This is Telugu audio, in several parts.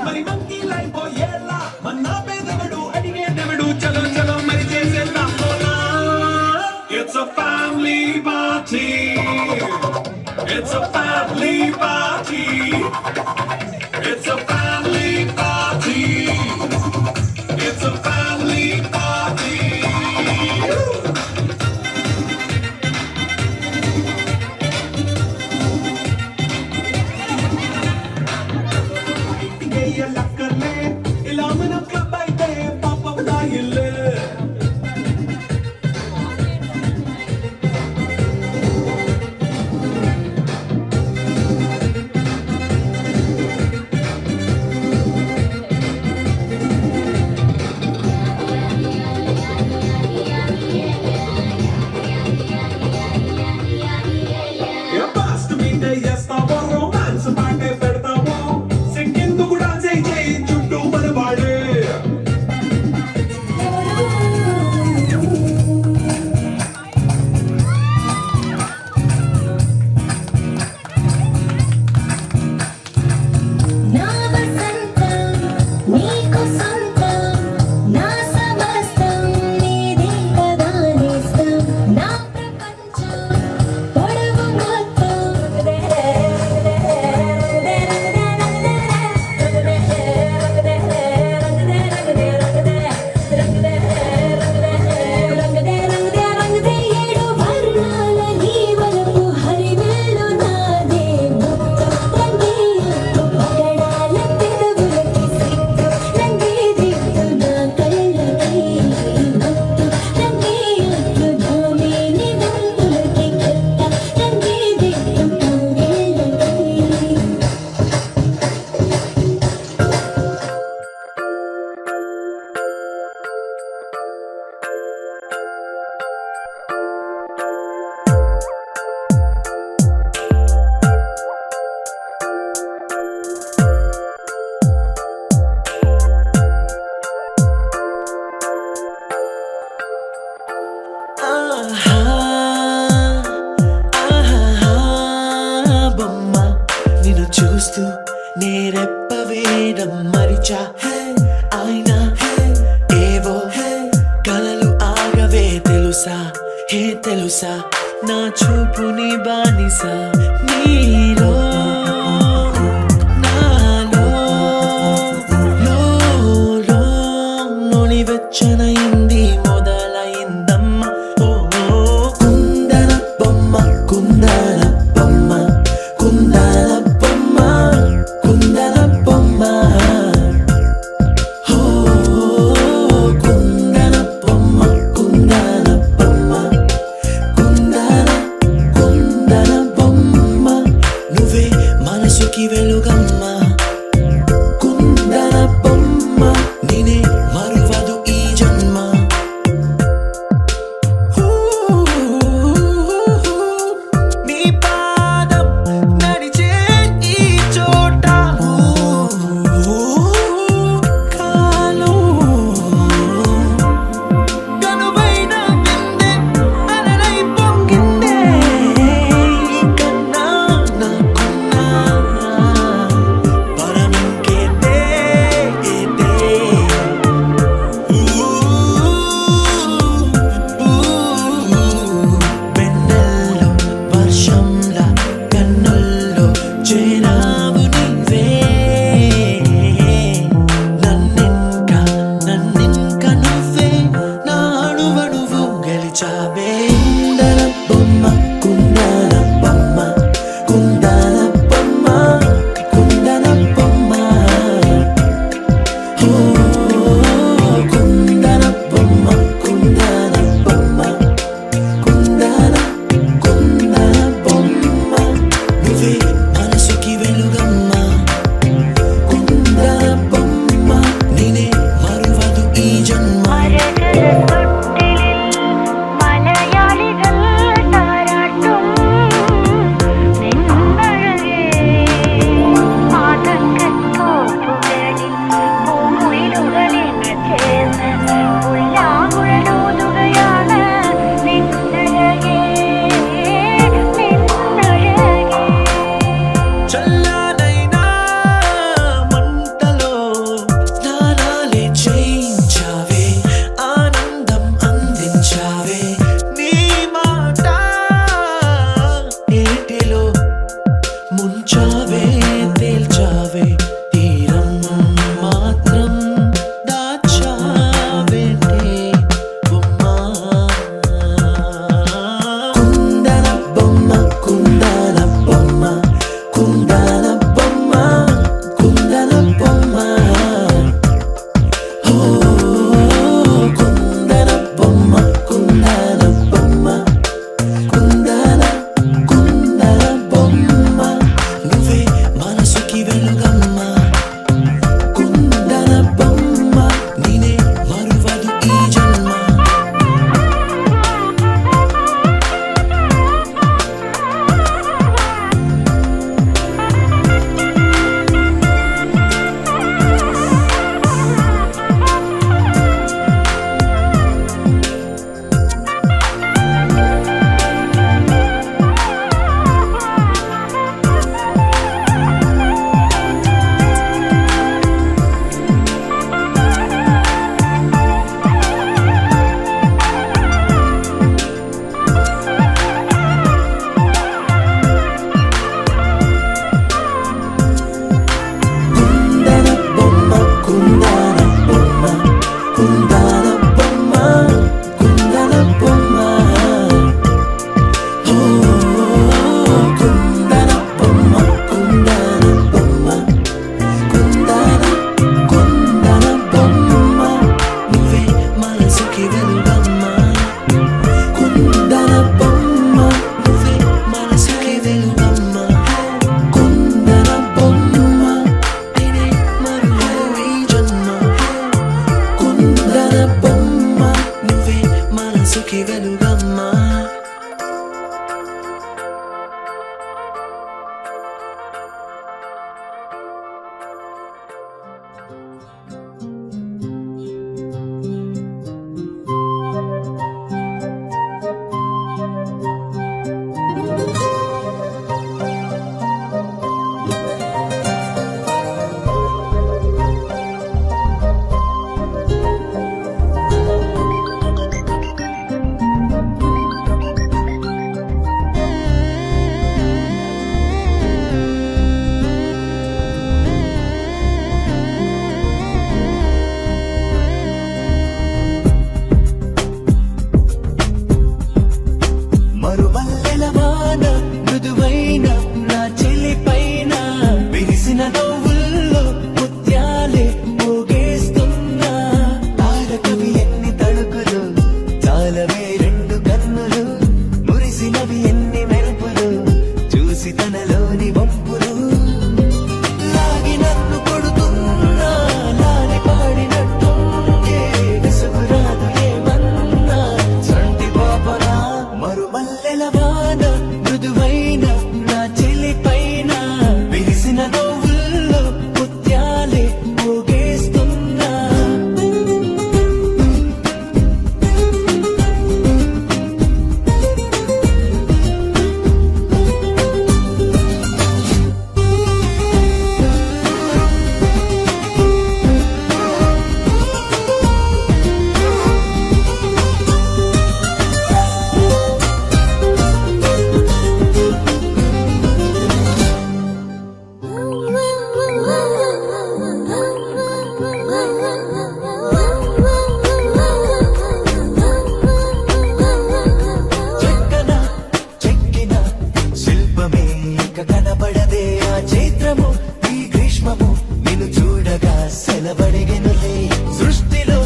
మరి మంకీ లైఫ్ ఎలా మన్నా పేదవడు అడిగేదవడు చలో చలో మరి చేసేద్దాం పోలా. It's a family party. It's a family party. It's a family party. It's a family party. లక్కర్లే ఇలా మన క్లబ్ అయితే పాపం దాయిల్లే. ఫాస్ట్ మీట్ చేస్తావో రొమాన్స్ పాటే పెడతావో సెకండ్ కూడా చేయి చుట్టూ మనవాడే. నా వసంతం నీకు సొంతం నా సమస్తం నీదే కదా నేస్తం నా ప్రపంచం పొడవు మొత్తం ఏడు వర్ణాల నీ వలపు హరివేలు నాదే మొత్తం పగడాల పెదవులకి సిగ్గు రంగే దిద్దు నా కళ్ళకి మత్తు రంగే అట్లు నామేని వంతులకి చెత్త రంగే దిద్దు కౌగిళ్ళకి. ఆహా ఆహా బొమ్మ నిన్ను చూస్తూ నేరెప్ప వేయడం మరిచా. అయినా ఏవో కలలు ఆగవే తెలుసా హే తెలుసా నా చూపుని బానిస నీలో నాలో లోలో నొలి వెచ్చనైంది మొదలైందమ్మ. ఓ కుందన బొమ్మ కుందన బొమ్మ కుందన బొమ్మ కుందన బొమ్మ. ఓ కుందన బొమ్మ కుందన బొమ్మ కుందన కుందన బొమ్మ నువ్వే సెలవడిగెనులే సృష్టిలో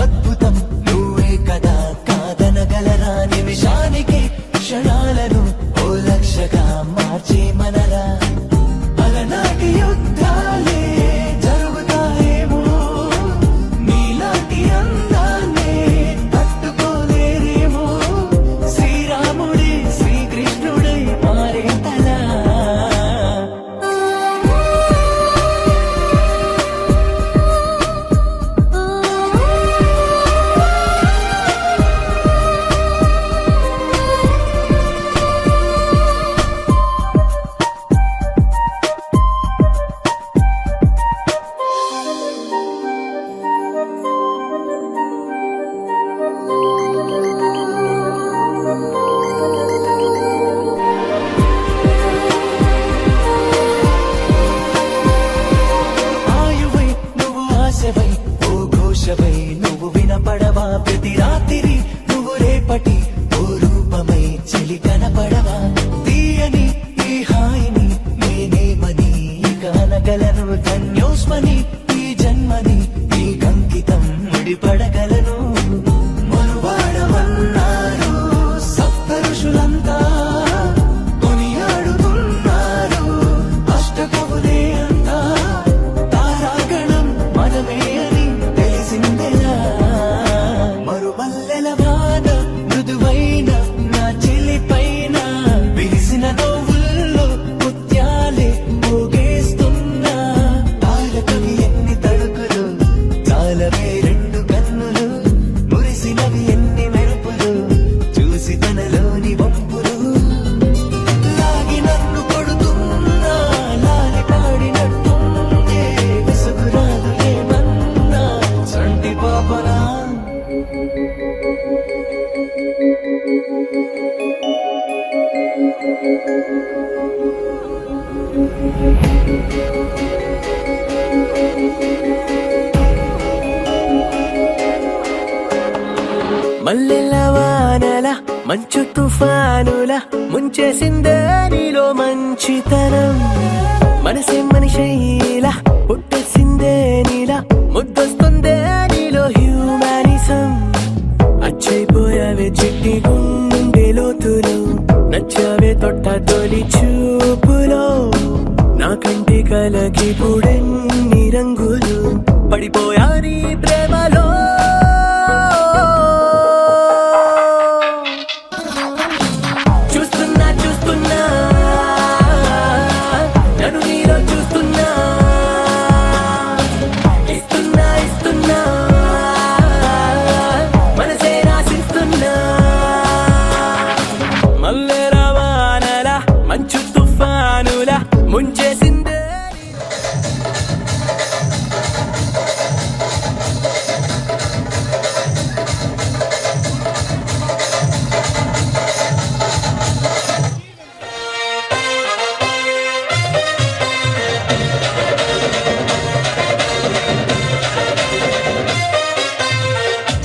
అద్భుతం నువ్వే కదా కాదనగలరా నిమిషానికి క్షణాలను ఓ లక్షగా మార్చే మనరా అలనాటి యుద్ధాలే జరుగుతాయేమో నీలాంటి అందాన్నే తట్టుకోలేరేమో శ్రీరాముడే శ్రీకృష్ణుడై మారేంతలా ఆయువై నువ్వు ఆశవై ఓ ఘోషవై నువ్వు వినపడవా ప్రతి రాత్రి నువ్వు రేపటి ఓ రూపమై చెలి కనపడవా తీయని ఈ హాయిని నేనేమని ఇక అనగలను ధన్యోస్మని ఈ జన్మని ఈ కంకితం ముడిపడగలను మనువాడమన్నారు సప్త ఋషులంతా కొనియాడుతున్నారు అష్టకవులే అంతా తారాగణం మనమే అని తెలిసిందెలా మరుమల్లెల వాన మృదువైన నా చెలి పైన విరిసిన నవ్వుల్లో ముత్యాలే మోగేస్తున్నా తారకవి ఎన్ని తడుకులు చాలవే రెండు కన్నులు మురిసినవి ఎన్ని మెరుపులు చూసి తనలోని వంపులు లాగి నన్ను కొడుతున్నా లాలి పాడినట్టుందే విసుగురాదు ఏమన్నా చంటి పాపనా మల్లెల వానల మంచు తుఫానుల ముంచేసిందే నీలో మంచితనం మనసే మనిషైలా పుట్టేసిందే నీలా ముద్దొస్తుందే నీలో హ్యూమానిజం అచ్చైపోయావే చిట్టి గుండె లోతులు నచ్చావే తొట్ట తొలి చూపులో నా కంటి కలకి పుడెన్ని రంగులు పడిపోయా నీ ప్రేమలో చూస్తున్నా చూస్తున్నా నన్ను నీలో చూస్తున్నా ఇస్తున్నా ఇస్తున్నా మనసే రాసిస్తున్నా మల్లెల వానల మంచు తుఫానుల ముంచేసిందే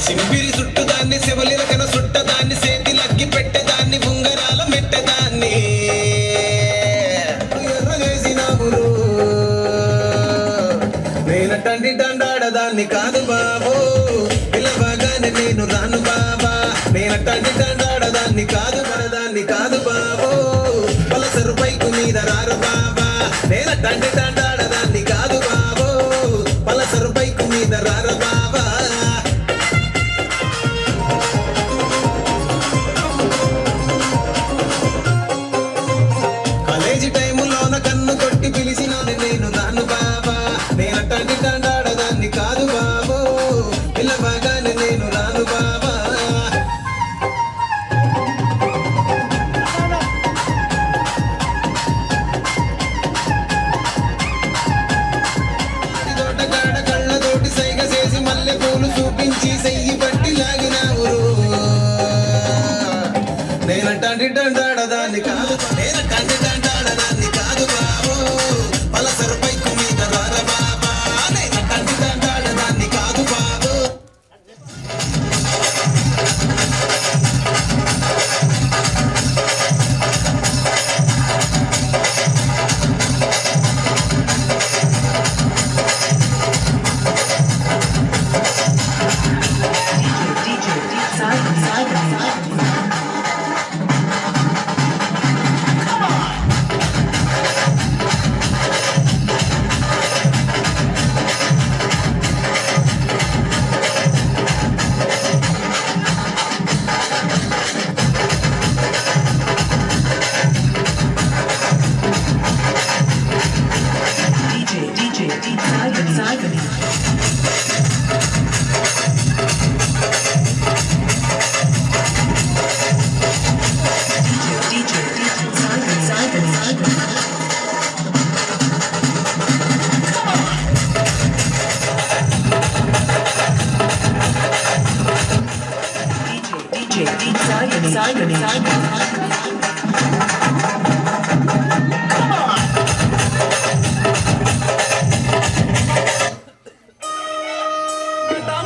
సింపిరి చుట్టుదాన్ని శివలిరకన సుట్టదాన్ని సేతి లగ్గి పెట్టేదాన్ని ఉంగరాల మెట్టదాన్ని ఎర్ర చేసినామురు నేనటండి దండాడదాన్ని కాదు బాబు పిలవగానే నేను రాను బాబా నేనటండి దండాడదాన్ని కాదు మరదాన్ని కాదు బాబు పలసరు పైకు మీద రారు బాబా నేనటండి దండాడదాన్ని కాదు బాబు పలసరు పైకు మీద రారు బాబా కాలేజీ టైములోన కన్ను కొట్టి పిలిచిన నేను రాను బాబా నేనటండి దండాడదాన్ని కాదు బాబు పిలవగానే నేను రాను బాబా తోటకాడ కళ్ళతోటి సైగ చేసి మల్లె పూలు చూపించి సెయ్యి పట్టి లాగినావురు నేనటండి దండాడదాన్ని కాదు నేనటండి దండాడదాన్ని కాదు బాబు పలసరు పైకు మీద రార బాబా నేనటండి దండాడదాన్ని కాదు బాబు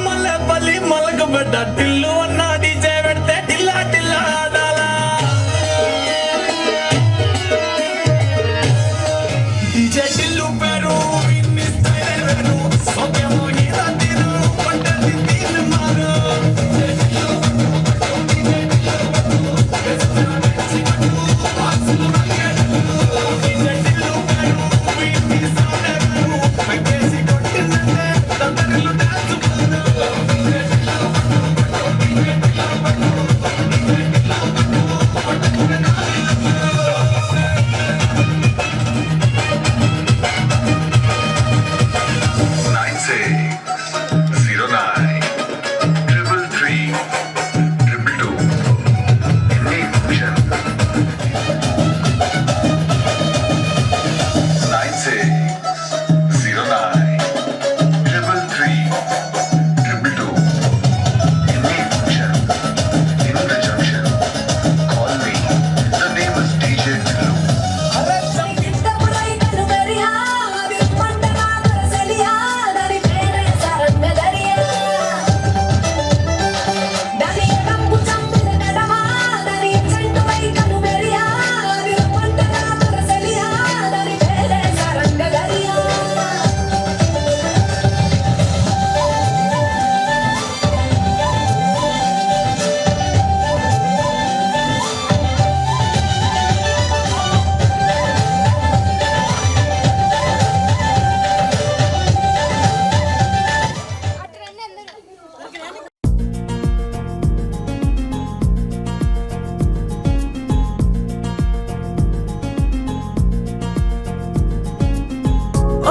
మల్లెపల్లి మలకబడ్డ టిల్లు అన్న డీజే పెడితే టిల్లా టిల్లా ఆడాలా డీజే టిల్లు పేరు ఇన్ని స్టైల్ వేరు సోకేమో హీరా తీరు పంటది తీరు మారు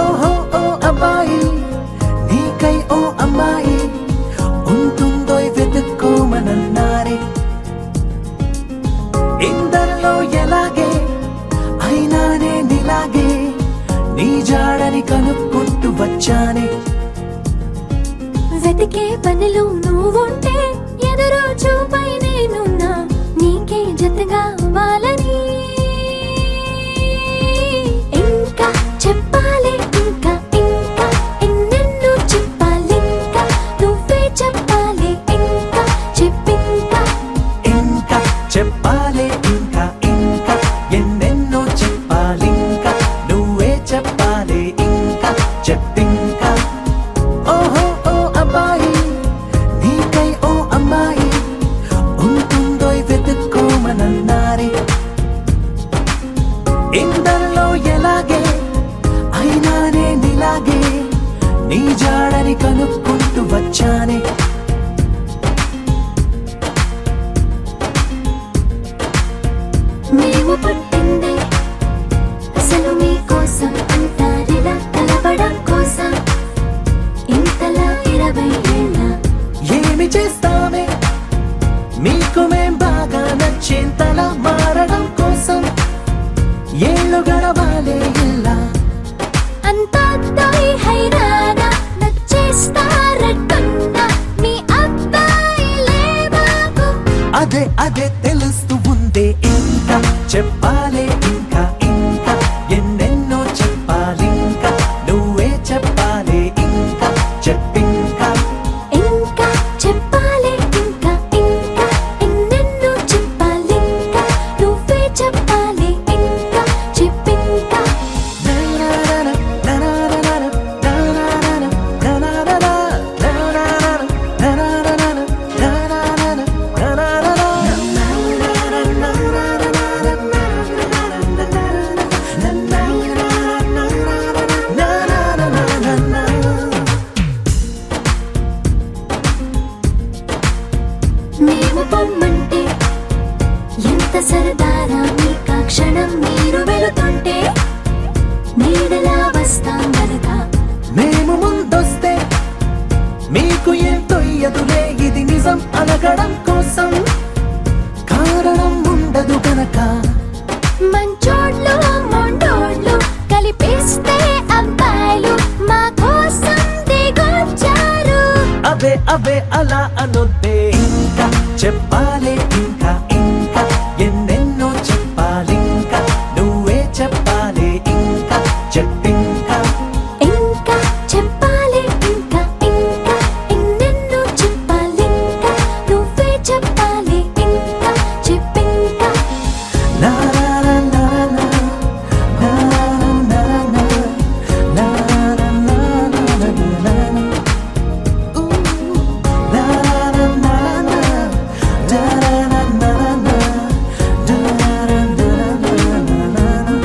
ఓహో ఓ అబ్బాయి నీకై ఓ అమ్మాయి ఉంటుందో వెతుక్కోమనన్నారే ఇందరిలో ఎలాగే అయినానే నీలాగే నీ జాడని కనుక్కుంటూ వచ్చానే వెతికే పనిలో నువ్వుంటే ఎదురు చూపై నేనున్నా నీకే జతగా అవ్వాలని ఇంకా చెప్పాలి ఇంకా ఇంకా ఎన్నెన్నో చెప్పాలి ఇంకా నువ్వే చెప్పాలి ఇంకా చెప్పింకా ఇంకా చెప్పాలి ఇంకా ఇంకా ఎన్నెన్నో చెప్పాలి ఇంకా నువ్వే చెప్పాలి ఇంకా చెప్పింకా ఓహో ఓ అబ్బాయి నీకై ఓ అమ్మాయి ఉంటుందో వెతుక్కోమనన్నారే ఇందరిలో ఎలాగే అయినానే నీలాగే నీ జాడని కనుక్కుంటూ వచ్చానే మేము పుట్టిందే అసలు మీకోసం అంటారిలా కలపడం కోసం ఇంతలా 20 ఏళ్ళ ఏమి చేస్తామే మీకు మేం బాగా నచ్చేంతలా మారడం కోసం ఏళ్ళు గడవాలే ఇలా అంతా అబ్బాయి హైరానా నచ్చేస్తారట్టున్నా మీ అబ్బాయిలే బాగు అదే అదే తెలుస్తూ ఉందే ఇంకా చెప్పాలే ఇంకా ఇంకా ఎన్నెన్నో చెప్పాలి ఇంకా నువ్వే చెప్పాలి ఇంకా చెప్పింకా ఇంకా చెప్పాలి ఇంకా ఇంకా ఎన్నెన్నో చెప్పాలి ఇంకా నువ్వే చెప్పాలి ఇంకా చెప్పింకా తెలియదులే ఇది నిజం అనగడం కోసం కారణం ఉండదు గనక మంచోళ్ళు మొండోళ్ళు కలిపేస్తే అబ్బాయిలు మా కోసం దిగొచ్చారు. అబే అబే అలా అనొద్దే ఇంకా చెప్పాలి ఇంకా ఇంకా ఎన్నెన్నో చెప్పాలి ఇంకా నువ్వే చెప్పాలి ఇంకా చెప్పింకా ఇంకా చెప్పాలి ఇంకా ఇంకా ఎన్నెన్నో చెప్పాలి ఇంకా నువ్వే చెప్పాలి ఇంకా చెప్పింకా. నా నా నా నా నా నా నా నా నా నా నా నా ఊ నా నా నా నా డా నా నా నా డా నా నా నా.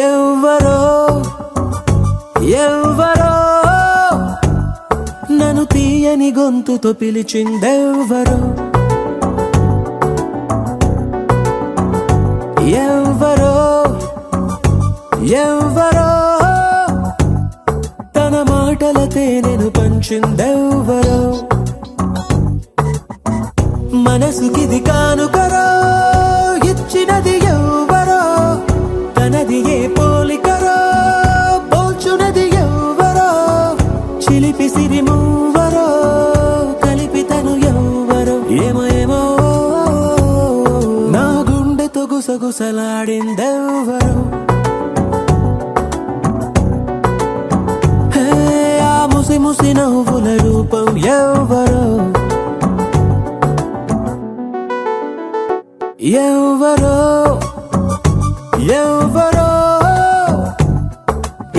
ఎవ్వరో ఎవ్వరో నన్ను తీయని గొంతుతో పిలిచిందెవ్వరో ఎవ్వరో ఎవ్వరో తన మాటల తేనెను పంచిందెవ్వరో మనసుకిది కానుకరో ఇచ్చినది ఎవ్వరో తనది ఏ పోలికరో పోల్చునది ఎవ్వరో చిలిపి సిరి మూవరో కలిపి తను ఎవ్వరో ఏమో ఏమో నా గుండెతో గుసగుసలాడిందెవ్వరో హే ఆ ముసి ముసి నవ్వుల రూపం ఎవ్వరో ఎవ్వరో ఎవ్వరో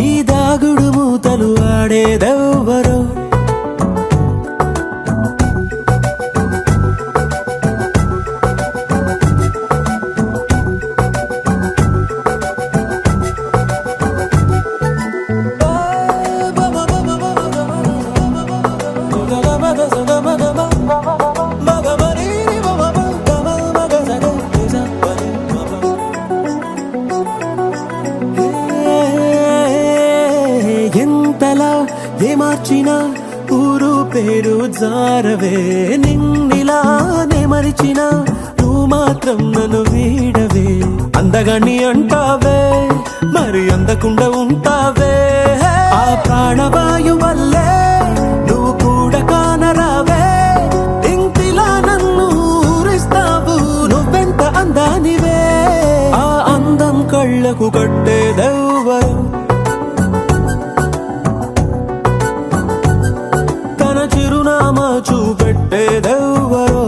ఈ దాగుడు మూతలు ఆడేదెవ్వరో ఎంతలా ఏ మార్చినా ఊరు పేరు జారవే నిన్నిలా నే మరిచినా నువ్వు మాత్రం నన్ను వీడవే అందగాన్ని అంటావే మరి అందకుండా ఉంటావే ఆ ప్రాణవాయు వల్లే నువ్వు కూడా కానరావే ఇంటిలా నన్ను ఊరిస్తావు నువ్వెంత అందానివే ఆ అందం కళ్ళకు కట్టేదెవ్వరు తన చిరునామా చూపెట్టేదెవ్వరో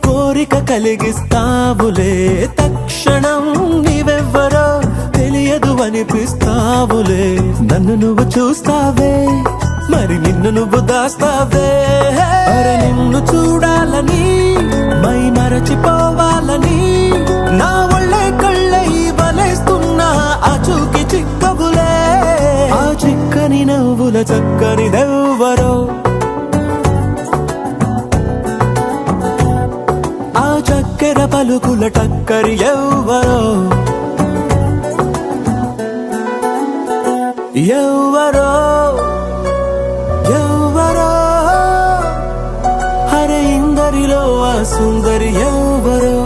కోరిక కలిగిస్తావులే తక్షణం నీవెవ్వరో తెలియదు అనిపిస్తావులే నన్ను నువ్వు చూస్తావే మరి నిన్ను నువ్వు దాస్తావే అరే నిన్ను చూడాలని మై మరచిపోవాలని నా ఒళ్ళే కళ్ళై వలేస్తున్నా ఆ చూకి చిక్కవులే ఆ చిక్కని నవ్వుల చక్కనిదెవ్వరో ఆ చక్కెర పలుకుల టక్కరి సుందరి ఎవరో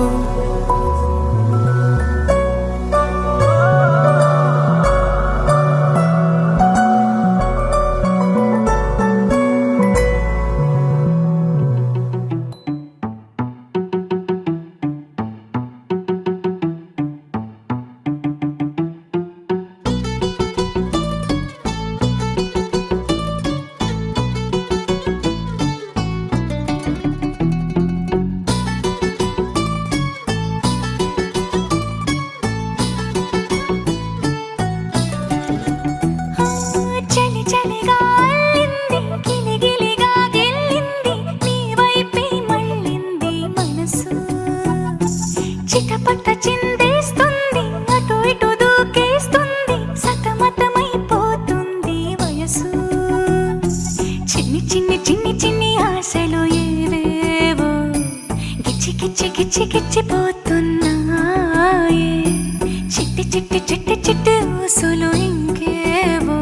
చలి చలిగా అల్లింది గిలిగిలిగా గెల్లింది నీ వైపే మళ్ళింది మనసు చిటపట చిందేస్తుంది అటు ఇటు దూకేస్తుంది సతమతమైపోతుంది వయసు చిన్ని చిన్ని చిన్ని చిన్ని ఆశలు ఏవేవో గిచ్చి గిచ్చి గిచ్చి గిచ్చిపోతున్నాయే చిట్టి చిట్టి చిట్టి చిట్టి ఊసులు ఇంకేవో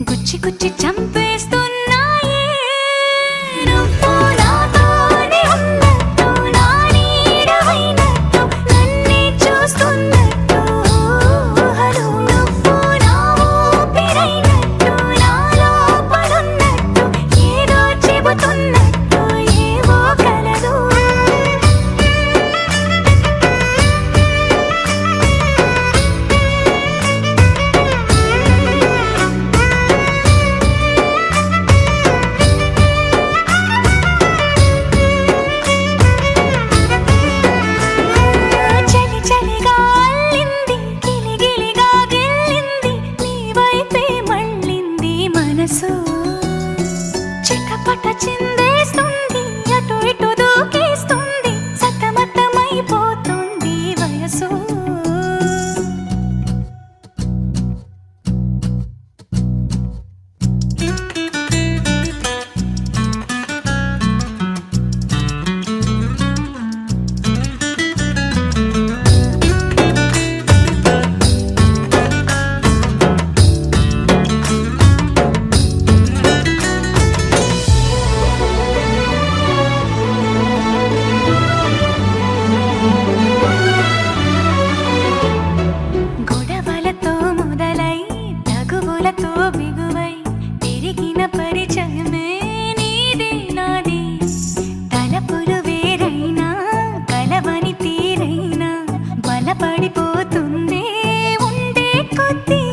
గుచ్చి గుచ్చి చంపేస్తున్నాయే నువ్వు నాతోనే ఉన్నట్టు నా నీడవైనట్టు నన్నే చూస్తున్నట్టు ఊహలు నువ్వు నా ఊపిరైనట్టు నా లోపలున్నట్టు ఏదో చెబుతున్నట్టు ఏవో కలదు చలి చలిగా అల్లింది గిలిగిలిగా గెల్లింది నీ వైపే మళ్ళింది మనసు చిటపట చిందేస్తుంది అటు ఇటు దూకేస్తుంది సతమతమైపోతుంది వయసు గొడవలతో మొదలై తగువులతో బిగువై పెరిగిన పరిచయమే నీది నాది తలపులు వేరైనా కలవని తీరైనా బలపడిపోతుంది ఉండే కొద్దీ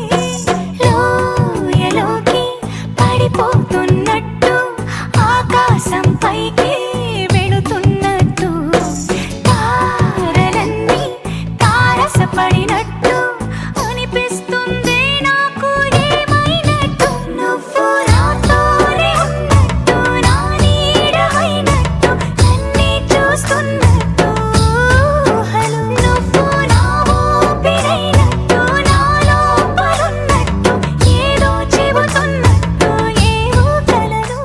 లోయలోకి పడిపోతున్నట్టు ఆకాశం పైకి వెళుతున్నట్టు తారలన్నీ తారసపడినట్టు అనిపిస్తుంది నాకు ఏమైనట్టు నువ్వు నాతోనే ఉన్నట్టు నా నీడవైనట్టు నన్నే చూస్తున్నట్టు ఊహలు నువ్వు నా ఊపిరైనట్టు నా లోపలున్నట్టు ఏదో చెబుతున్నట్టు ఏవో కలదు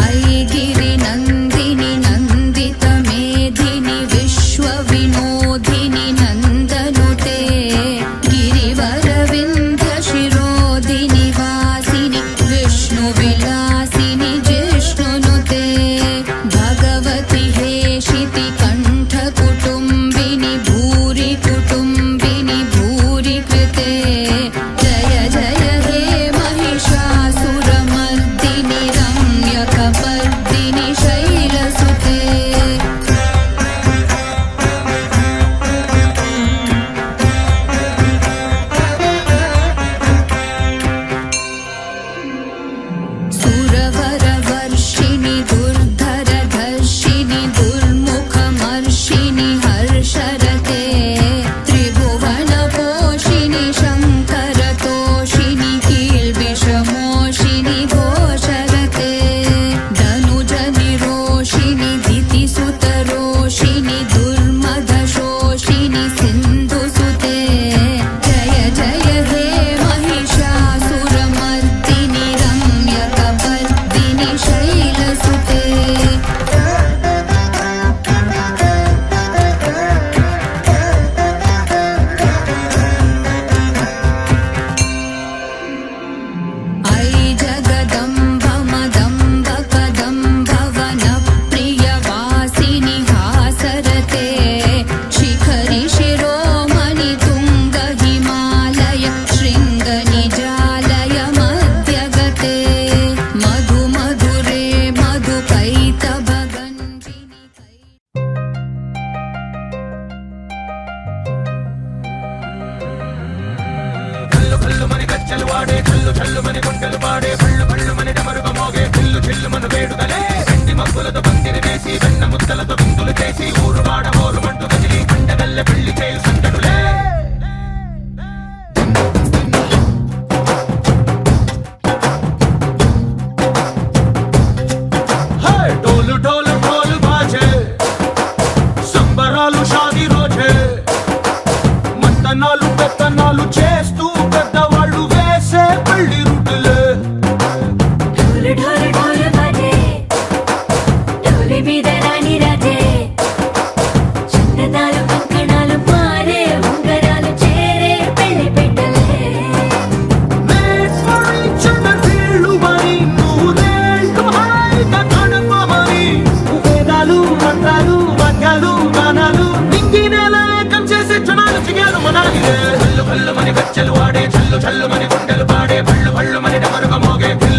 ऐगिरि नन्दिनि नन्दित मेधिनि विश्व विनोदिनि नन्दनुते गिरिवर विन्ध्य शिरोदिनि वासिनि विष्णु विलासिनि जिष्णुनुते भगवति हेशिति कण्ठ कुटुम्बिनि भूरि कुटुम्बिनि भूरि कृते जय जय हे महिषासुरमर्दिनि रम्यकपर्दिनि शैलसुते सुरवरवर्षिणि दुर्धरधर्षिणि दुर्मुखमर्षिणि हर्षरते त्रिभुवनपोषिणि शङ्करतोषिणि कील्बिषमोषिणि घोषरते धनुजनिरोषिणि दितिसुतरोषिणि दुर्मदशोषिणि सिन्धुसुते जय जय हे महिषासुरमर्दिनि रम्य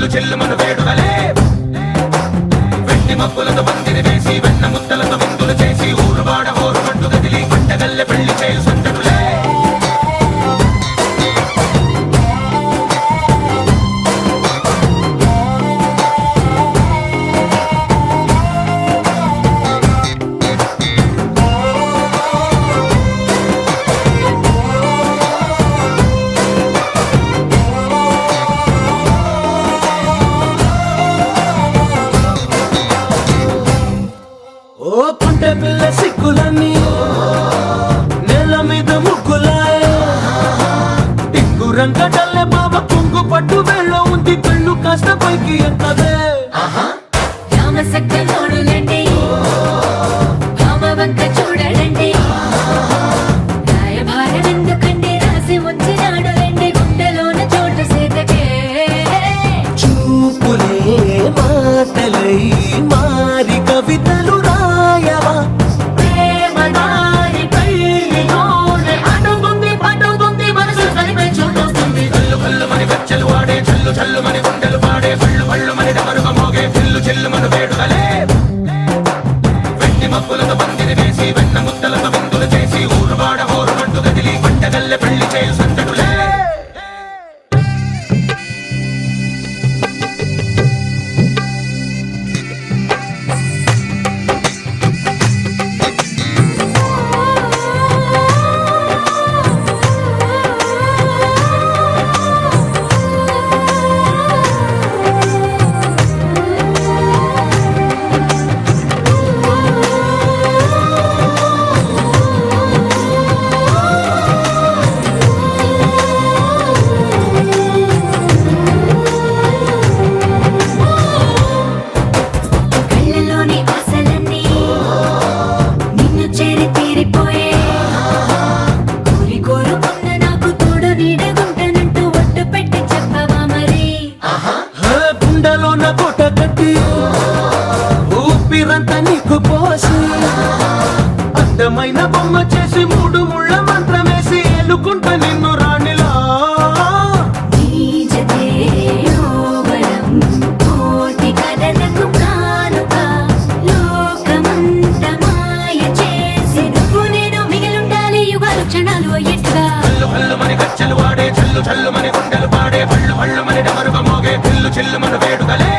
చెల్లు చెల్లు మన వేడుకలే వెండి మబ్బులతో పందిరి వేసి వెన్న ముద్దలతో విందులు చేసి ఊరువాడ హోరు పట్టు గదిలి పంటగల్లె పెళ్లి చేయు సందడులే ఓ పుంటె పిల్ల సిక్కులన్నీ నేల మీద ముగ్గులాయే టింగు రంగడల్లే బాబ కుంగు పట్టు వేళ్ళ ఉంది కళ్ళు కాస్త పైకి ఎక్కదే రామసక్క నోడులండి భామవంక చూడడండి రాయభారం ఎందుకండి రాసి ఉంచినాడు రండి గుండెలోన చోటు సేతకే చూపులే మాటలై మారి కవితలు రాయవా ప్రేమదారి పెళ్లిలోనే అడుగుంది పట్టుకుంది మనసు కలిపే చూడొస్తుంది కల్లు కల్లు మని గచ్చలు వాడే చల్లు చల్లు మని గుండెలు పాడే పళ్ళు పళ్ళు మని డమరుగ మోగే చెల్లు చెల్లు మన వేడుకలే వెండి మబ్బులతో పందిరి వేసి వెన్న ముద్దలతో విందులు చేసి ఊరువాడ హోరు పట్టు గదిలి పంటగల్లె పెళ్లి చేయు సందడులే కళ్ళలోని ఆశలన్నీ నిన్ను చేరి తీరిపోయే కోరి కోరుకున్న నాకు తోడు నీడగుంటానంటూ ఒట్టు పెట్టి చెప్పవా మరి గుండెలో నా కోట కట్టి ఊపిరంతా నీకు పోసి అందమైన బొమ్మ చేసి మూడు ముళ్ళ మంత్రమేసి ఎలుకుంటా నిన్ను రాణిలా నీజతే ఓవరం కోటి కథలకు కానుక లోకమంత మాయ చేసి నువ్వు నేను మిగిలుండాలి యుగాలు క్షణాలు ఎట్లా కల్లు కల్లు మని గచ్చలు వాడే చల్లు చల్లు మని గుండెలు పాడే పళ్ళు పళ్ళు మని డమరుగ మోగే చెల్లు చెల్లు మన వేడుకలే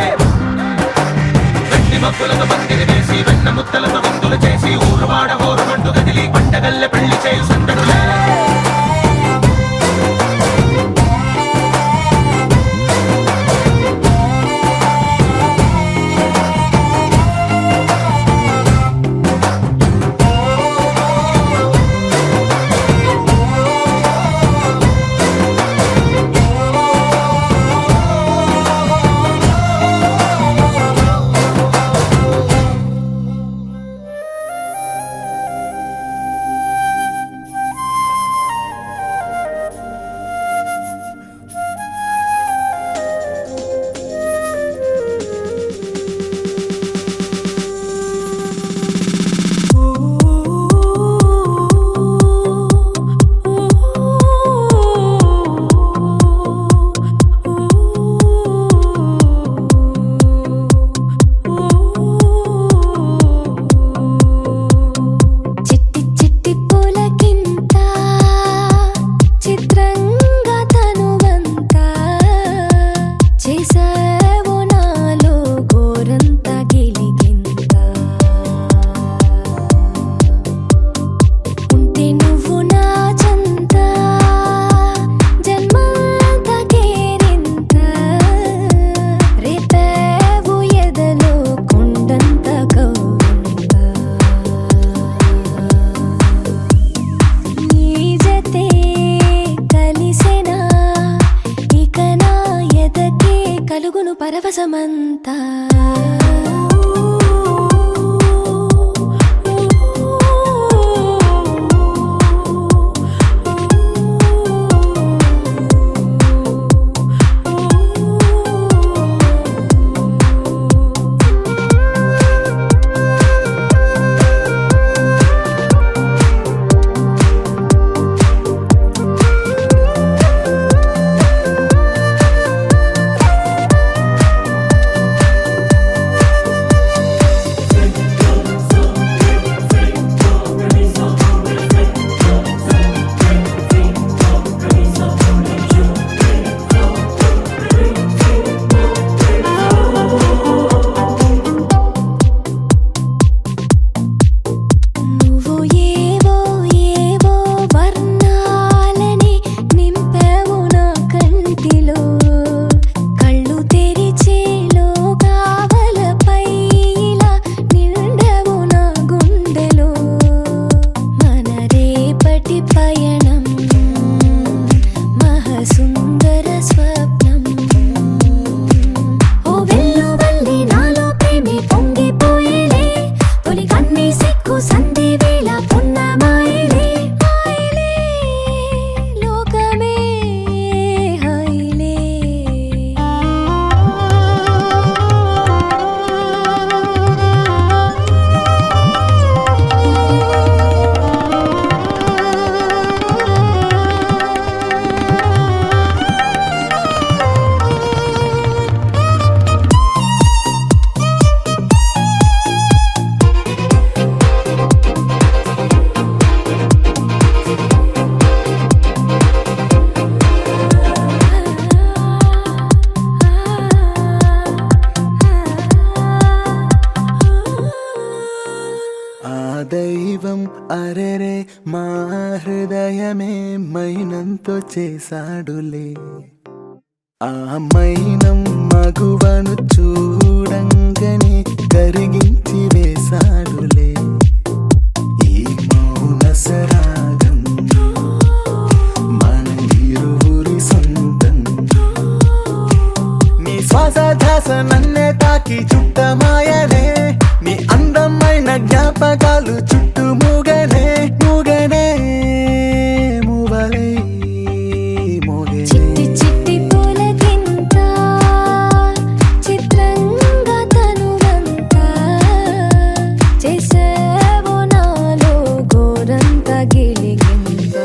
వెండి మబ్బులతో పందిరి వేసి వెన్న ముద్దలతో విందులు చేసి ఊరువాడ హోరు పట్టు గదిలి పంటగల్లె పెళ్లి చేయు సందడులే పరవశమంతా అరెరే మా హృదయమే మైనంతో చేశాడులే ఆ మైనం మగువను చూడంగనే కరిగించి వేశాడులే ఈ మౌన సరాగం మన ఇరువురి సొంతం నీ శ్వాస ధ్యాస నన్నే తాకి చుట్టమాయనే నీ అందమైన జ్ఞాపకాలు చుట్టూ మూగనే మూగనే మూవలే మోగనే చిట్టి చిట్టి పూలకింత చిత్రంగా తనువంతా చేసావు నాలో గోరంత గిలిగింత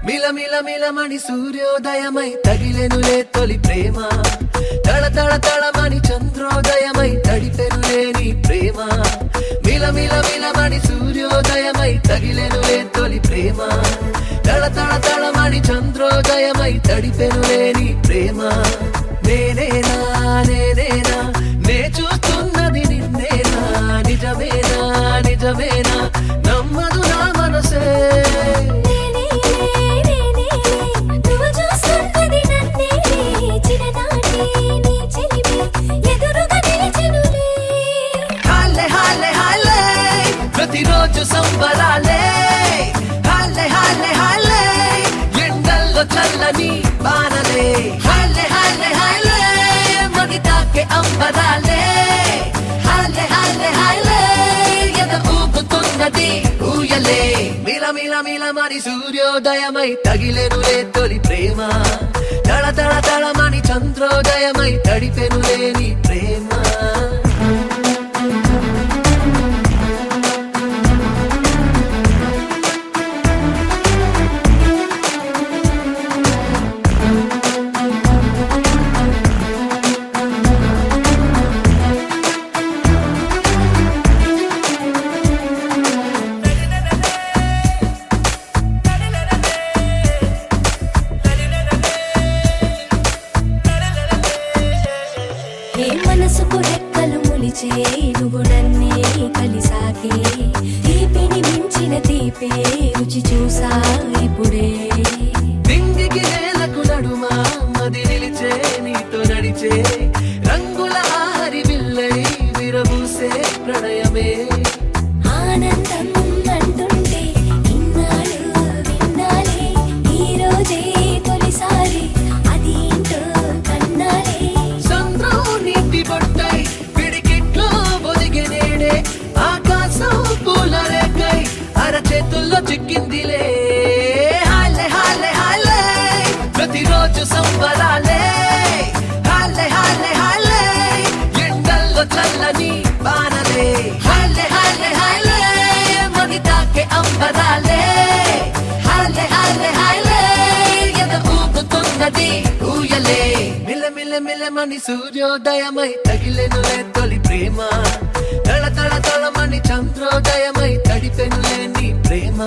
మిలమిలమని సూర్యోదయమై తగిలెనులే తొలి ప్రేమ తళ తళ తళమని చంద్రోదయమై తడిపెనులే నీ ప్రేమ మిలమిలమని సూర్యోదయమై తగిలెనులే తొలి ప్రేమ తళ తళ తళమని చంద్రోదయమై తడిపెనులే నీ ప్రేమ నేనేనా నేనేనా నే చూస్తున్నది నిన్నేనా నిజమేనా నిజమేనా నమ్మదు నా మనసే నువ్వు చూస్తున్నది నన్నే చిరనాటి నీ చెలిమి ఎదురుగా నిలిచెనులే హాలే హాలే హాలే ప్రతిరోజు సంబరాలే హాలే హాలే హాలే ఎండల్లో చల్లని బాణలే హాలే హాలే హాలే మది తాకే అంబరాలే హాలే హాలే హాలే ఎద ఊపుతున్నది ఊయలే మిలమిలమని సూర్యోదయమై తగిలెనులే తొలి ప్రేమ తళ తళ తళమని చంద్రోదయమై తడిపెనులే నీ ప్రేమ ఏ మనసుకు రెక్కలు ములిచే నువ్వు నన్నే కలిసాకే తీపిని మించిన తీపే రుచి చూసా ఇప్పుడే దింగికి నేలకు నడుమా మది నిలిచే నీతో నడిచే రంగుల ఆహరి విల్లై విరబూసే ప్రణయమే ఆనందం అంటుంటే ఇన్నాళ్ళు విన్నాలే ఈ రోజే తొలిసారి అది ఏంటో కన్నాలే చంద్రం నీటి బొట్టై పిడికిట్లో ఒదిగి నేడే ఆకాశం పూల రేకై అరచేతుల్లో చిక్కిందిలే హాలే హాలే హాలే ప్రతిరోజు సంబరాలే హాలే హాలే హాలే ఎండల్లో చల్లని బాణలే హాలే హాలే హాలే మది తాకే అంబరాలే హాలే హాలే హాలే ఎద ఊపుతున్నది ఊయలే మిలమిలమని సూర్యోదయమై తగిలెనులే తొలి ప్రేమ తళ తళ తళమని చంద్రోదయమై తడిపెనులే నీ ప్రేమ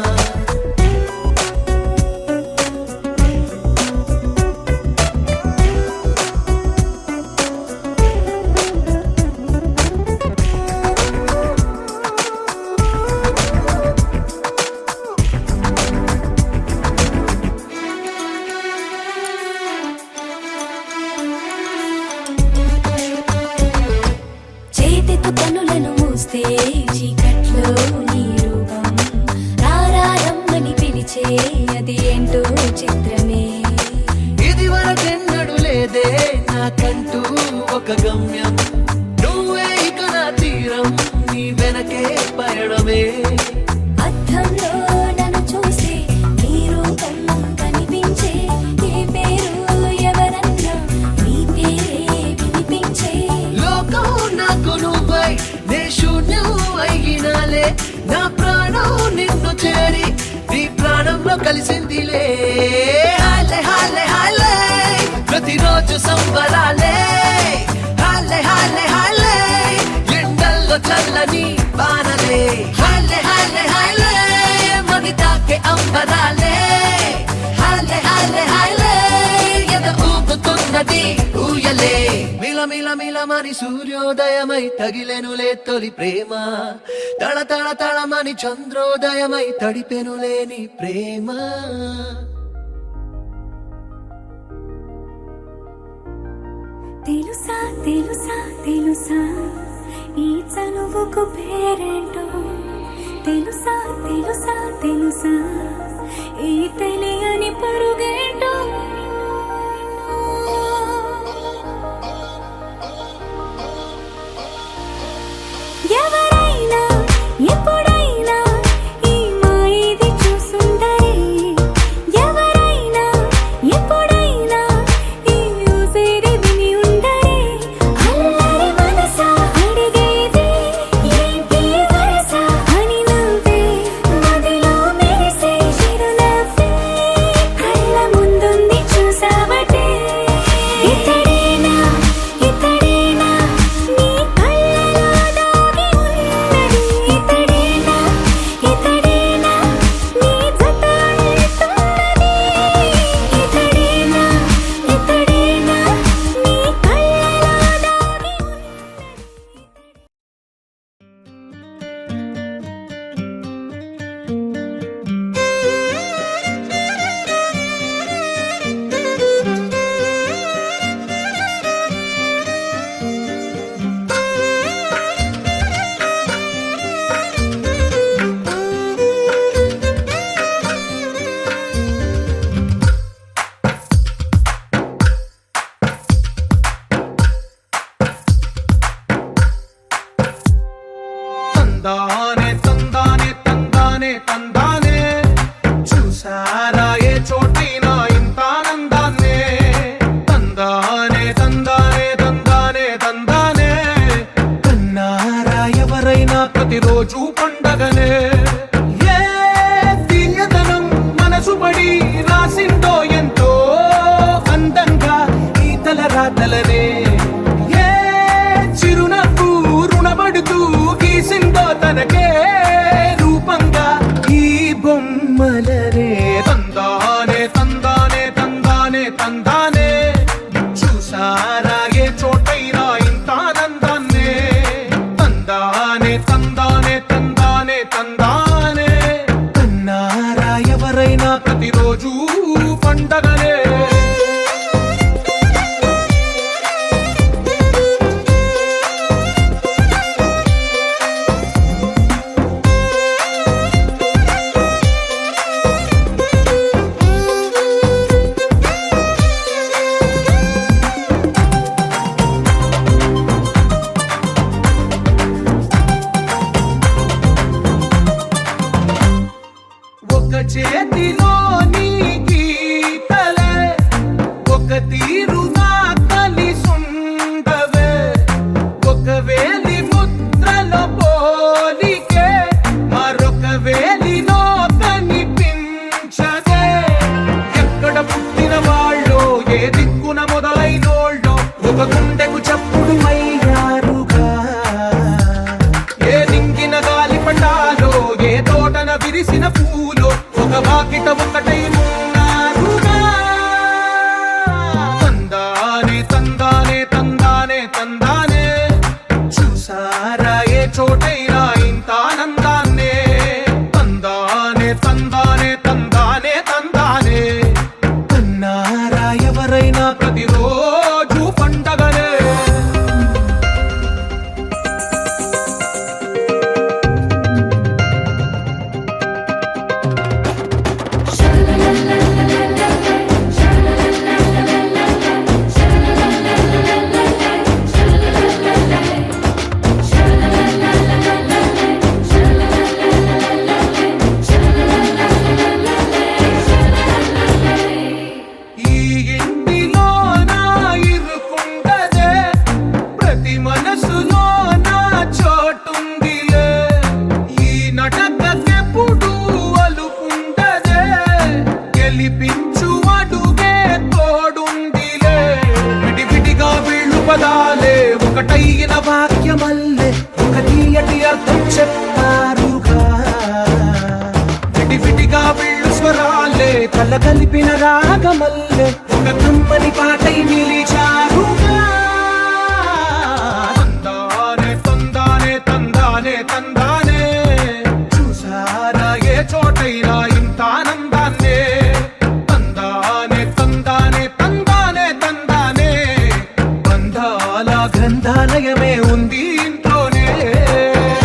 చేతితో కను సంతోషమే. అద్దంలో నన్ను చూసి నీ రూపం కనిపించే ఏ పేరు ఎవరన్నా నీ పేరే వినిపించే లోకం నాకు నువ్వై నే శూన్యం అయినాలే. నా ప్రాణం నిన్ను చేరి నీ ప్రాణంలో కలిసిందిలే. హాలే హాలే హాలే ప్రతిరోజు సంబరాలే. హాలే హాలే హాలే ఎండల్లో చల్లని బాణలే. హాలే హాలే హాలే మది తాకే అంబరాలే. హాలే హాలే హాలే ఎద ఊపుతున్నది ఊయలే. మిల మిల మిలమని సూర్యోదయమై తగిలెనులే తొలి ప్రేమ. తళ తళ తళమని చంద్రోదయమై తడిపెనులేని ప్రేమ. తెలుసా తెలుసా తెలుసా ఈ చనువుకు పేరేంటో తెలుసా తెలుసా తెలుసా ఈ తెలియని పరుగేంటో ఎవరైనా ఎప్పుడైనా ఈ మాయది చూసుండరే. ఎవరైనా ఎప్పుడైనా ఈ ఊసేది విని ఉండరే. అల్లరి మనసా అడిగేది ఏంటి వరస అని నవ్వే మదిలో మెరిసే చిరునవ్వే కళ్ళ ముందుంది చూసావటే. ఇతడేనా ఇతడేనా నీ కళ్ళలో దాగి ఉన్నది. ఇతడేనా ఇతడేనా నీ జత అంటున్నది. ఇతడేనా ఇతడేనా నీ కళ్ళలో దాగి ఉన్నది. తందానే తందానే తందానే తందానే చూసారా ఏ చోటైనా ఇంత ఆనందాన్నే. తందానే తందానే తందానే తందానే కన్నారా ఎవరైనా ప్రతిరోజు పండగనే. ఏ తీయదనం మనసు పడి రాసిందో ఎంతో అందంగా ఈ తలరాతలనే. ఏ చిరునవ్వు రుణపడుతూ గీసిందో తనకే రూపంగా ఈ బొమ్మలనే. తందానే తందానే తందానే తందానే చూసారా ఏ చోటైనా ఇంత ఆనందాన్నే. తందానే తందానే తందానే తందానే కన్నారా ఎవరైనా ప్రతిరోజు పండగనే. ఒక చేతిలో నీ గీతలే ఒక తీరుగా కలిసుండవే. ఒక వేలి ముద్రల పోలికే మరొక వేలిలో కనిపించదే. ఎక్కడ పుట్టిన వాళ్ళో ఏ దిక్కున మొదలైనోళ్ళో ఒక గుండెకు చప్పుడు అయ్యారుగా. ఏ దింగిన గాలి పటాలో ఏ తోటన విరిసిన పూలో ఒక వాకిట ఒకటై ఉన్నారుగా. తందానే తందానే తందానే తందానే చూసారా ఏ చోటైనా ఇంత ఆనందాన్నే. తందానే తందానే తందానే తందానే కన్నారా ఎవరైనా ప్రతిరోజు పండగనే. Sha కళ్ళ కలిపిన రాగమల్లె ఒక కమ్మని పాటై నిలిచారుగా. తందానే తందానే తందానే తందానే చూసారా ఏ చోటైనా ఇంత ఆనందాన్నే. తందానే తందానే తందానే తందానే బంధాల గ్రంథాలయమే ఉంది ఇంట్లోనే.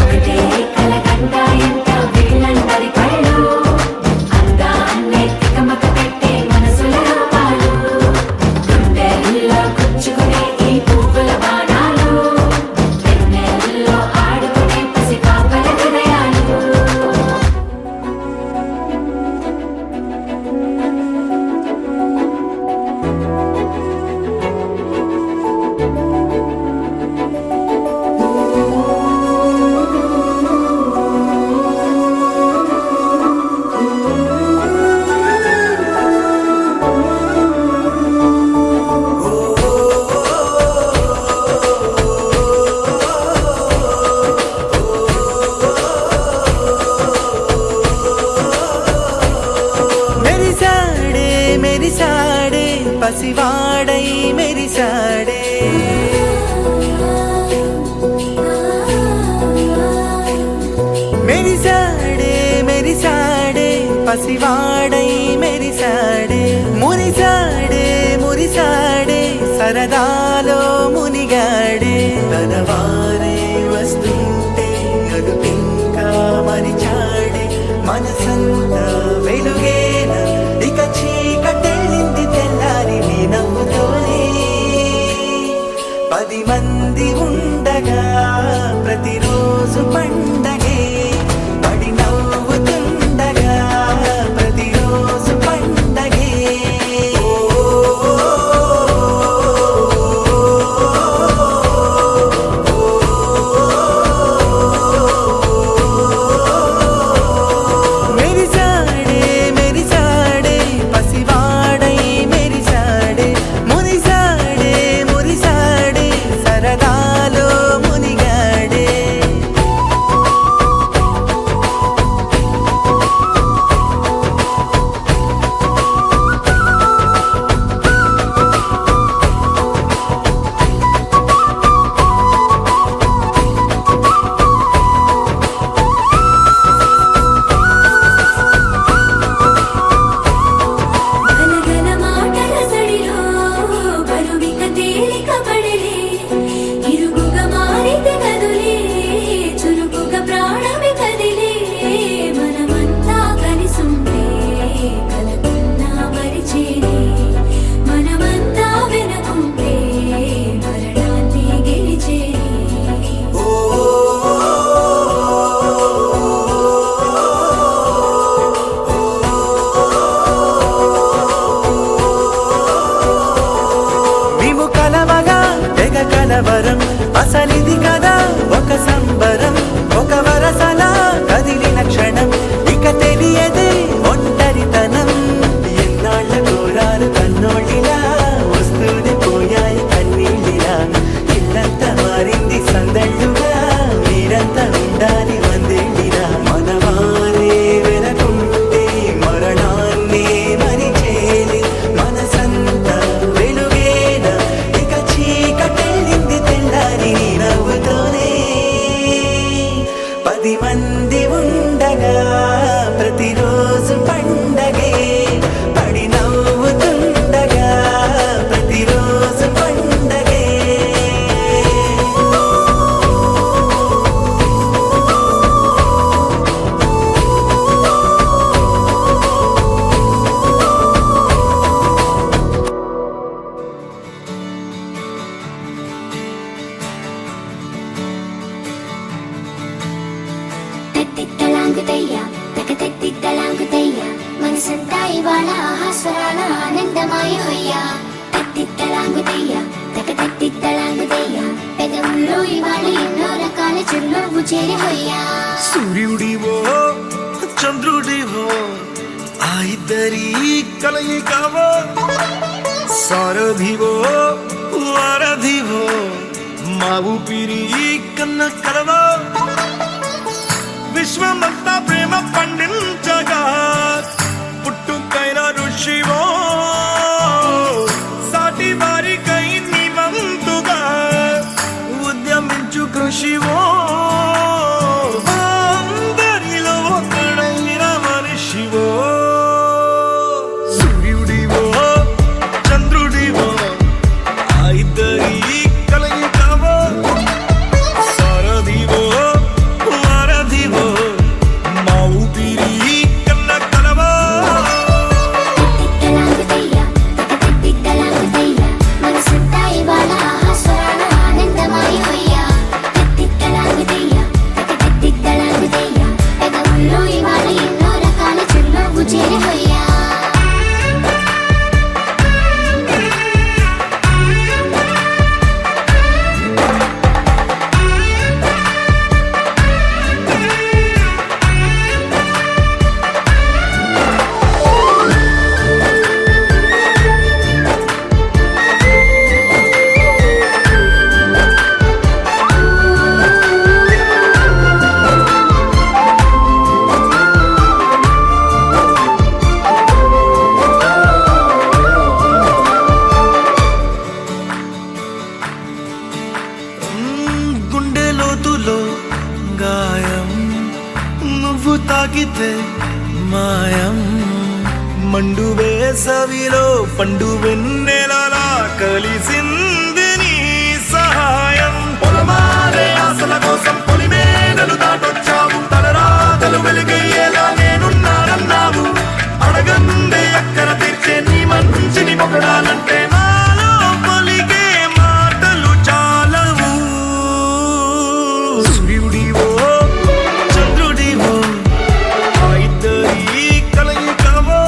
ఒకటే కలకండ ఎంత వీళ్ళందరి కళ్ళు అందాన్నే తికమక పెట్టే మనసుల రూపాలు గుండెల్లో గుచ్చుకునే ఈ పువ్వుల బాణాలు వెన్నెల్లో ఆడుకునే పసిపాపల హృదయాలు. మెరిసాడే మెరిసాడే పసివాడై మెరిసాడే. మెరిసాడే మెరిసాడే పసివాడై మెరిసాడే. మురిసాడే మురిసాడే సరదాలో మునిగాడే. తనవారే వస్తుంటే అదుపింకా మరిచాడే. మనసంతా వెలుగేన ఇక చీకటెళ్ళింది తెల్లారి నీ నవ్వుతోనే. 10 మంది ఉండగా ప్రతిరోజు పండగే. పడి నవ్వుతుండగా ప్రతిరోజు పండగే. మెరిసాడే మెరిసాడే పసివాడై మెరిసాడే. మురిసాడే మురిసాడే సరదాలో మునిగాడే. గలగల మాటల సడిలో బరువిక తేలిక పడలే. ఇరుగుగా మారితే కదులే చురుకుగా ప్రాణమి కదిలే. మనమంతా కలిసుంటే కలకున్నా మరిచేనే. మనమంతా వెనకుంటే మరణాన్ని గెలిచేనే. మేము కలవగా తెగ కలవరం అసలిది కదా ఒక సంబరం. ఒక వరసలా కదిలిన క్షణం ఇక తెలియదే ఒంటరితనం. ఎన్నాళ్ళ కోరాలు కన్నోళ్ళిలా వస్తూనే పోయాయి కన్నీళ్ళిలా. ఇల్లంతా మారింది సందళ్ళుగా మీరంతా ఉండాలి వందేళ్ళిలా. మనవారే వెనకుంటే మరణాన్ని మరిచేలి. మనసంతా వెలుగేన ఇక చీకటెళ్ళింది తెల్లారి నీ నవ్వుతోనే. 10 మంది ఉండగా ప్రతిరోజు పండగే. పడి నవ్వుతుండగా ప్రతిరోజు పండగే. తత్తిత్తలాంగుతయ్య తకతత్తిత్తలాంగుతయ్య మనసంతా ఇవాళ ఆహాస్వరాల ఆనందమాయ హొయ్యా. తత్తిత్తలాంగుతయ్య తకతత్తిత్తలాంగుతయ్య పెదవుల్లో ఇవాళ ఎన్నో రకాల చిరునవ్వు చేరి హొయ్యా. సూర్యుడివో చంద్రుడివో ఆ ఇద్దరి కలయికవో. సారథివో వారధివో మా ఊపిరి కన్న కలవో. విశ్వమంతా ప్రేమ పండించగా పుట్టుకైన తాకితే మాయం మండు వేసవిలో పండు వెన్నెలలా కలిసింది నీ సహాయం పొలమారే ఆశల కోసం పొలిమేనలు దాటొచ్చావు తలరాతలు వెలుగయ్యేలా నేనున్నానన్నావు అడగందే అక్కర తీర్చే నీ మంచిని పొగడాలంటే నాలో పలికే మాటలు చాలవు సూర్యుడివో చంద్రుడివో ఆ ఇద్దరి కలయికవో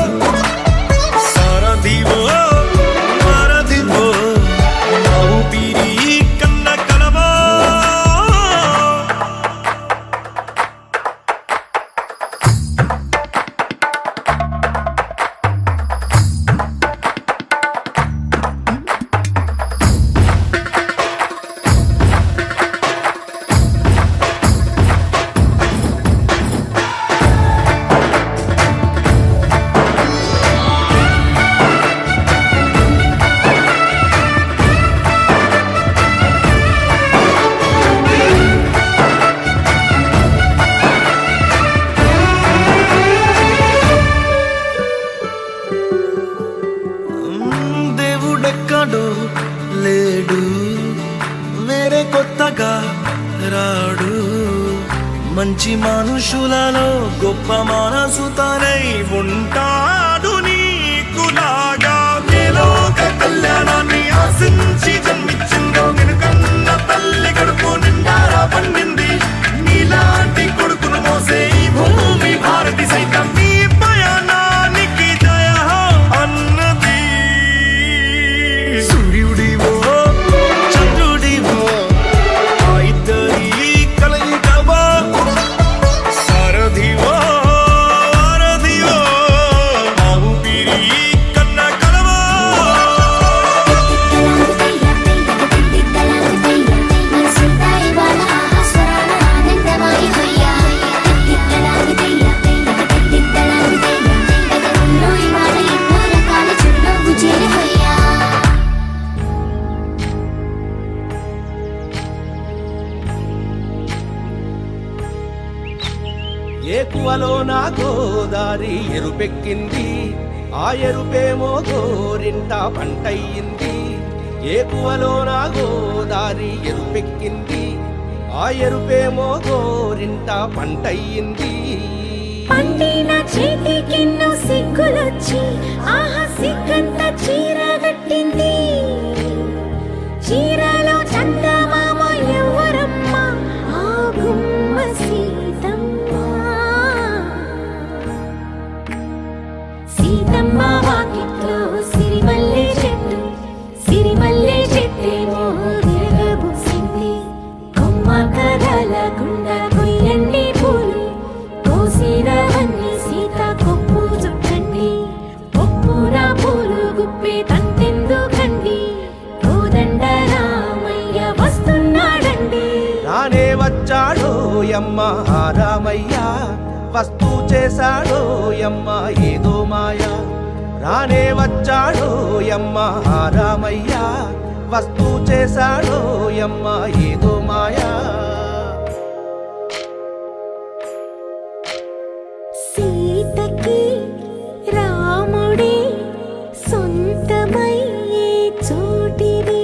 సారథివో వారధివో నా ఊపిరి కన్న కలవో దేవుడెక్కడో లేడు వేరే కొత్తగా రాడు మంచి మనుషులలో గొప్ప మనసు తనై ఉంటాడు నీకులాగా నేలోక కళ్యాణాన్ని ఆశించి జన్మించిందో వెనుకన్న తల్లి కడుపు నిండారా పండింది నీలాంటి కొడుకును మోసే ఈ భూమి భారతి సైతం నీ పయనానికి జయ అన్నది సూర్యుడివో చంద్రుడివో ఆ ఇద్దరి కలయికవో సారథివో వారధివో నా ఊపిరి కన్న కలవో ఏకువలో నా గోదారి ఎరుపెక్కింది ఆ ఎరుపేమో గోరింట పంటయ్యింది ఏకువలో నా గోదారి ఎరుపెక్కింది ఆ ఎరుపేమో గోరింట పంటయ్యింది పండిన చేతికెన్నో సిగ్గులొచ్చి ఆహా సిగ్గంత చీర కట్టింది చీరలో చందమామ ఎవరమ్మ ఆ గుమ్మ సీతమ్మ సీతమ్మ వాకిట్లో సిరిమల్లె చెట్టేమో తిరగబూసింది కొమ్మ కదలకుండా కొయ్యండి పూలు కోసిరవన్నీ సీత కొప్పు చుట్టండి ఒప్పున పూలు గుప్పే తంతెందుకండి కోదండ రామయ్య వస్తున్నాడండి రానే వచ్చాడో యమ్మ ఆ రామయ్య వస్తూ చేశాడో యమ్మ ఏదో మాయ రానే వచ్చాడో యమ్మ ఆ రామయ్య వస్తూ చేశాడో యమ్మ ఏదో మాయా సీతకి రాముడే సొంతమయ్యే చోటిది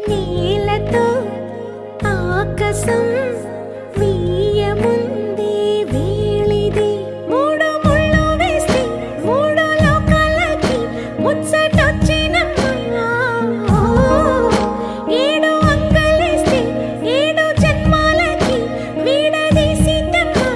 నేలతో ఆకాశం వీయముందే వేళిది మూడు ముళ్ళు వేస్తే మూడు లోకాలకి ముచ్చటొచ్చినమ్మా ఏడు అంగలేస్తే ఏడు జన్మాలకి వీడదీసిద్దమ్మా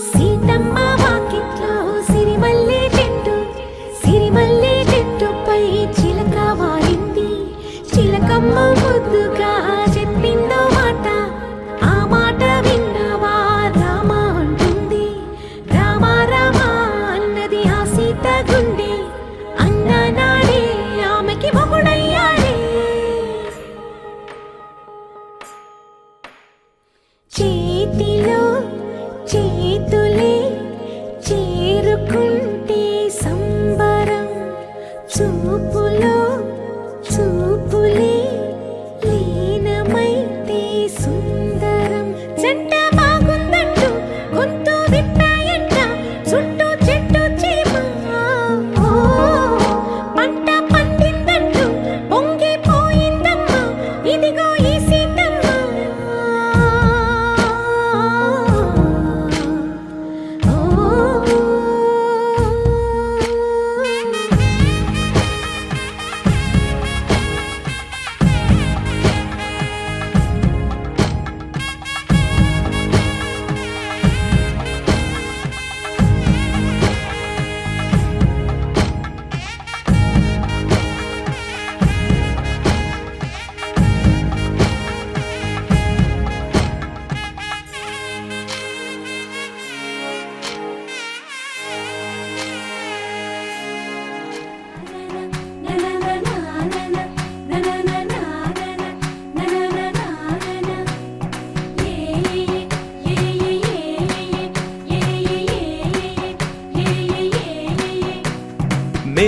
సీతమ్మ వాకిట్లో సిరిమల్లె చెట్టుపై చిలక వాలింది చిలకమ్మ ముద్దుగా చెప్పిందో మాట ఆ మాట విన్నవా రామ అంటుంది రామ రామ అన్నది ఆ సీత గుండె అన్న నాడే ఆమెకి మొగుడయ్యాడే చేతిలో చేతులే చేరుకుంటే సంబరం చూపులో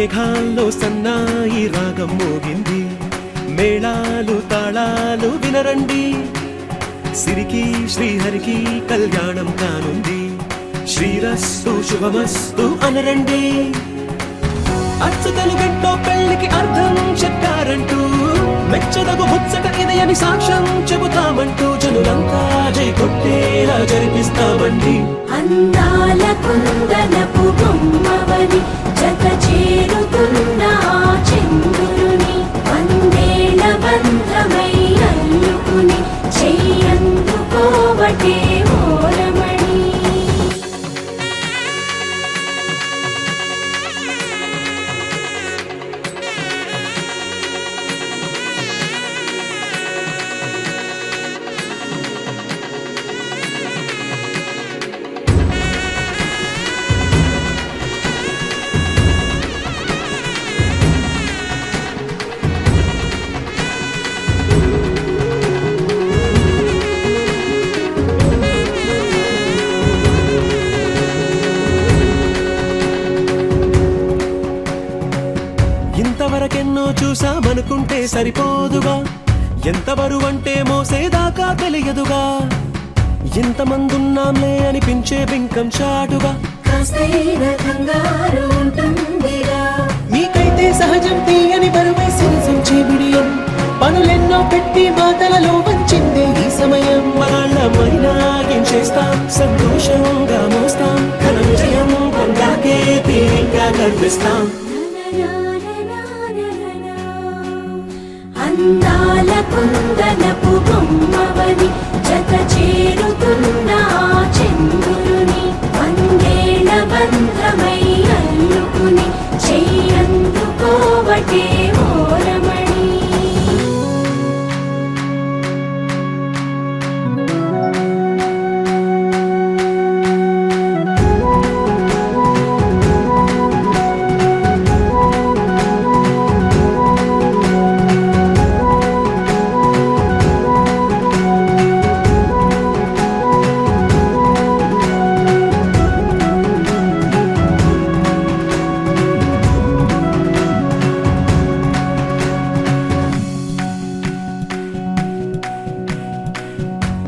మేఘాల్లో సన్నాయి రాగం మోగింది, మేళాలు తాళాలు వినరండి, సిరికి శ్రీహరికి కళ్యాణం కానుంది, శ్రీరస్తు శుభమస్తు అనరండి. అచ్చు తెలుగింటో పెళ్లికి అర్థం చెప్పారంటూ, మెచ్చదగు ముచ్చట ఇది అని సాక్ష్యం చెబుతామంటూ, జనులంతా జై కొట్టేలా జరిపిస్తామండి. అందాల కుందనపు బొమ్మవని జత చేరుతున్న ఆ చంద్రుని, వందేళ్ల బంధమై అల్లుకుని చెయ్యందుకోవటే ఓరమణి. ఇంతవరకెన్నో చూసామనుకుంటే సరిపోదుగా, ఎంత బరువంటే మోసేదాకా తెలియదుగా, ఇంతమందున్నాంలే అనిపించే బింకం చాటుగా, కాస్తైన కంగారు ఉంటుందిరా. మీకైతే సహజం తీయని బరువై సిరిసంచే బిడియం, పనులెన్నో పెట్టి మాటలలో వంచిందే ఈ సమయం. వాళ్ళమైనా ఏం చేస్తాం, సంతోషంగా మోస్తాం, ఘన విజయం పొందాకే తీరిగ్గా కనిపిస్తాం. అందాల కుందనపు బొమ్మవని జత చేరుతున్న ఆ చంద్రుని, వందేళ్ల బంధమై అల్లుకుని చెయ్యందుకోవటే ఓరమణి.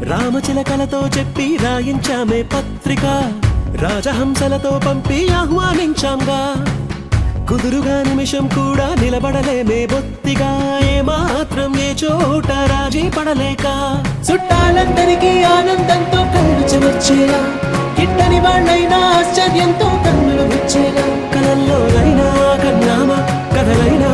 రామచిలకలతో చెప్పి రాయించామే పత్రిక, రాజహంసలతో పంపి ఆహ్వానించాంగా, కుదురుగా నిమిషం కూడా నిలబడలేమే బొత్తిగా, ఏమాత్రం ఏ చోట రాజీ పడలేక, చుట్టాలందరికీ ఆనందంతో కళ్ళు చెమర్చేలా, గిట్టని వాళ్ళైనా ఆశ్చర్యంతో కన్నులు వచ్చేలా, కలల్లోనైనా కన్నామా కథలైనా